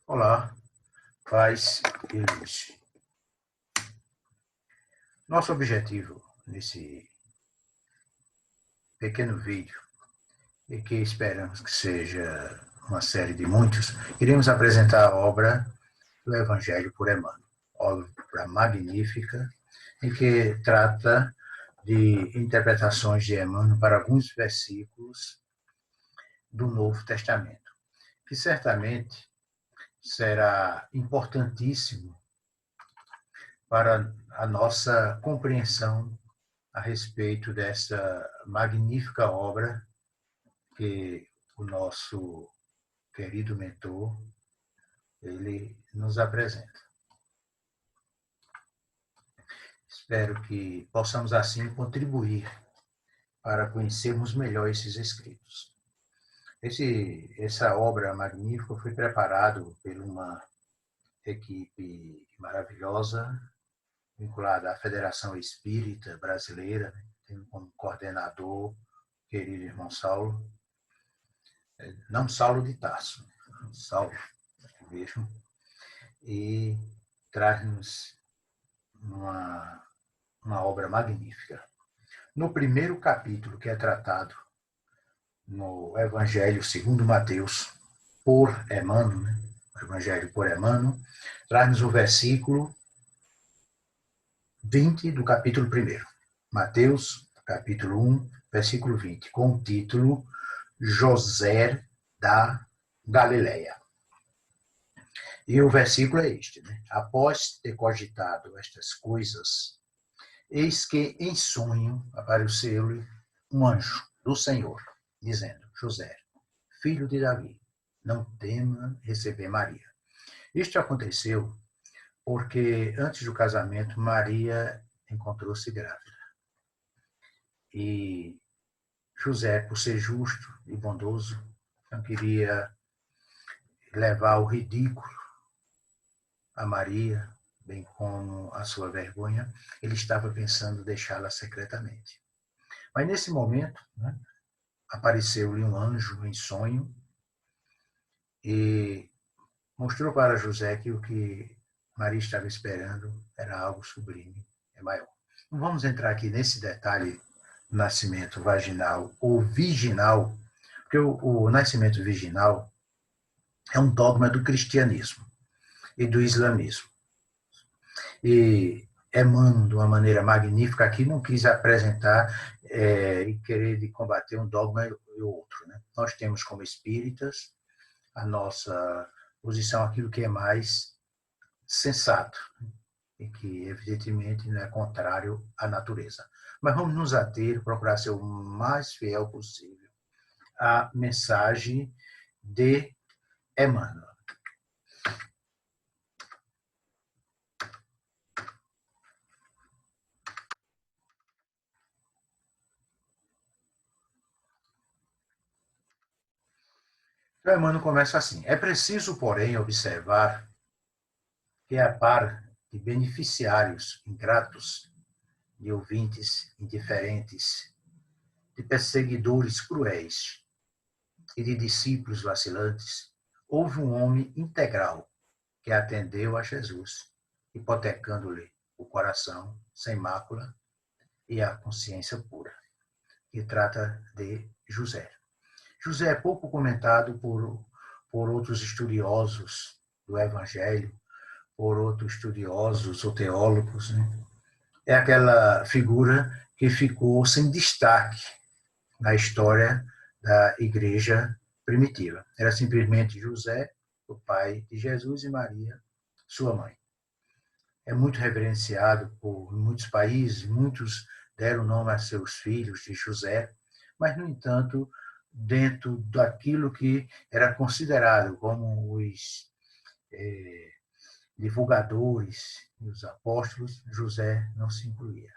Olá, paz e luz. Nosso objetivo nesse pequeno vídeo, e que esperamos que seja uma série de muitos, iremos apresentar a obra do Evangelho por Emmanuel, obra magnífica, em que trata de interpretações de Emmanuel para alguns versículos do Novo Testamento, que certamente será importantíssimo para a nossa compreensão a respeito dessa magnífica obra que o nosso querido mentor ele nos apresenta. Espero que possamos assim contribuir para conhecermos melhor esses escritos. Essa obra magnífica foi preparada por uma equipe maravilhosa vinculada à Federação Espírita Brasileira, tem como coordenador querido irmão Saulo, não Saulo de Tarso, Saulo mesmo, e traz-nos uma obra magnífica. No primeiro capítulo, que é tratado no Evangelho segundo Mateus, por Emmanuel, o Evangelho por Emmanuel, traz-nos o versículo 20 do capítulo 1. Mateus, capítulo 1, versículo 20, com o título José da Galileia. E o versículo é este, né? Após ter cogitado estas coisas, eis que em sonho apareceu-lhe um anjo do Senhor, dizendo: José, filho de Davi, não tema receber Maria. Isto aconteceu porque antes do casamento Maria encontrou-se grávida. E José, por ser justo e bondoso, não queria levar ao ridículo a Maria, bem como a sua vergonha, ele estava pensando deixá-la secretamente. Mas nesse momento, né, apareceu-lhe um anjo em sonho e mostrou para José que o que Maria estava esperando era algo sublime, é maior. Não vamos entrar aqui nesse detalhe do nascimento vaginal ou virginal, porque o nascimento virginal é um dogma do cristianismo e do islamismo. E Emmanuel, de uma maneira magnífica, aqui não quis apresentar e querer de combater um dogma e outro. Né? Nós temos como espíritas a nossa posição, aquilo que é mais sensato e que, evidentemente, não é contrário à natureza. Mas vamos nos ater, procurar ser o mais fiel possível à mensagem de Emmanuel. Então, Emmanuel começa assim: é preciso, porém, observar que a par de beneficiários ingratos, de ouvintes indiferentes, de perseguidores cruéis e de discípulos vacilantes, houve um homem integral que atendeu a Jesus, hipotecando-lhe o coração sem mácula e a consciência pura, que trata de José. José é pouco comentado por outros estudiosos do Evangelho, por outros estudiosos ou teólogos, né? É aquela figura que ficou sem destaque na história da igreja primitiva. Era simplesmente José, o pai de Jesus, e Maria, sua mãe. É muito reverenciado por muitos países, muitos deram nome a seus filhos de José, mas, no entanto, dentro daquilo que era considerado como os divulgadores e os apóstolos, José não se incluía.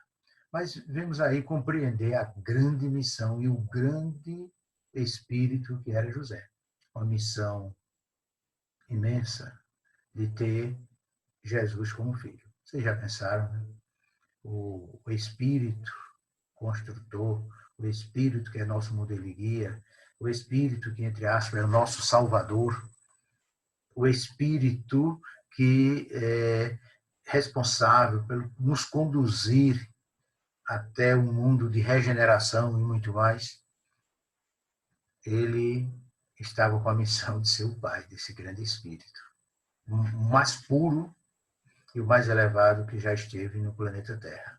Mas vemos aí compreender a grande missão e o grande espírito que era José. Uma missão imensa de ter Jesus como filho. Vocês já pensaram, né? O espírito construtor, o espírito que é nosso modelo e guia, o espírito que, entre aspas, é o nosso salvador, o Espírito que é responsável por nos conduzir até um mundo de regeneração e muito mais, ele estava com a missão de ser o pai desse grande Espírito, o mais puro e o mais elevado que já esteve no planeta Terra.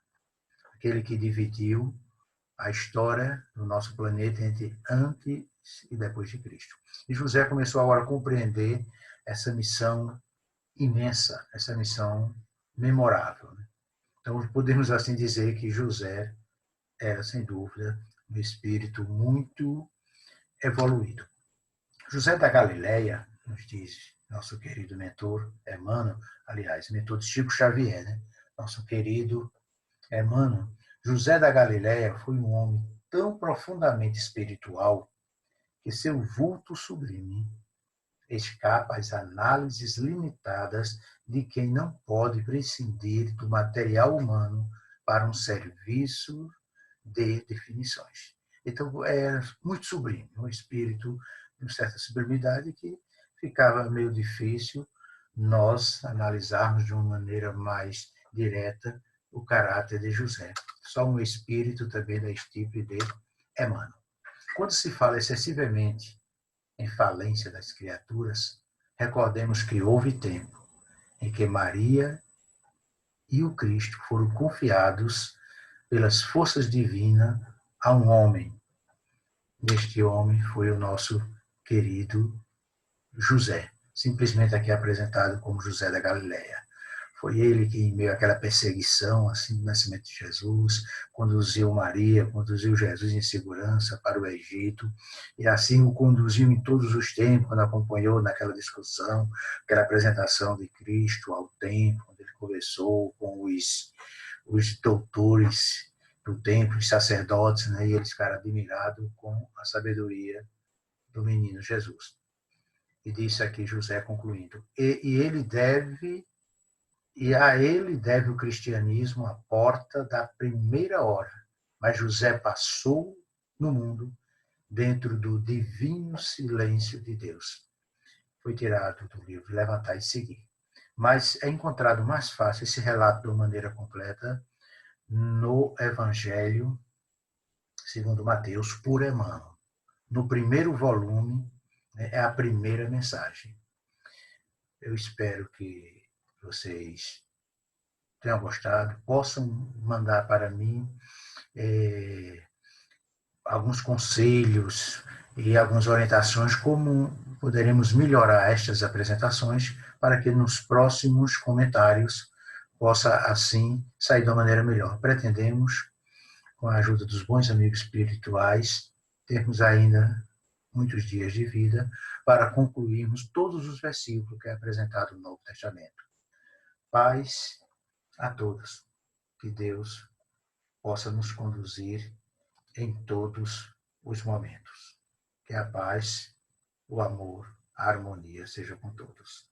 Aquele que dividiu a história do nosso planeta entre antes e depois de Cristo. E José começou agora a compreender essa missão imensa, essa missão memorável. Então, podemos assim dizer que José era, sem dúvida, um espírito muito evoluído. José da Galileia, nos diz nosso querido mentor Emmanuel, aliás, mentor de Chico Xavier, né? Nosso querido Emmanuel, José da Galileia foi um homem tão profundamente espiritual que seu vulto sublime escapa às análises limitadas de quem não pode prescindir do material humano para um serviço de definições. Então, era muito sublime, um espírito de uma certa sublimidade que ficava meio difícil nós analisarmos de uma maneira mais direta o caráter de José. Só um espírito também da estirpe de Emmanuel. Quando se fala excessivamente em falência das criaturas, recordemos que houve tempo em que Maria e o Cristo foram confiados pelas forças divinas a um homem. Este homem foi o nosso querido José, simplesmente aqui apresentado como José da Galileia. Foi ele que, em meio àquela perseguição, assim, do nascimento de Jesus, conduziu Maria, conduziu Jesus em segurança para o Egito, e assim o conduziu em todos os tempos, quando acompanhou naquela discussão, aquela apresentação de Cristo ao templo, quando ele conversou com os doutores do templo, os sacerdotes, né, e eles ficaram admirados com a sabedoria do menino Jesus. E disse aqui José concluindo, e a ele deve o cristianismo a porta da primeira hora. Mas José passou no mundo dentro do divino silêncio de Deus. Foi tirado do livro Levantar e Seguir. Mas é encontrado mais fácil esse relato de uma maneira completa no Evangelho segundo Mateus, por Emmanuel. No primeiro volume, é a primeira mensagem. Eu espero que vocês tenham gostado, possam mandar para mim alguns conselhos e algumas orientações como poderemos melhorar estas apresentações para que nos próximos comentários possa assim sair de uma maneira melhor. Pretendemos, com a ajuda dos bons amigos espirituais, termos ainda muitos dias de vida para concluirmos todos os versículos que é apresentado no Novo Testamento. Paz a todos. Que Deus possa nos conduzir em todos os momentos. Que a paz, o amor, a harmonia seja com todos.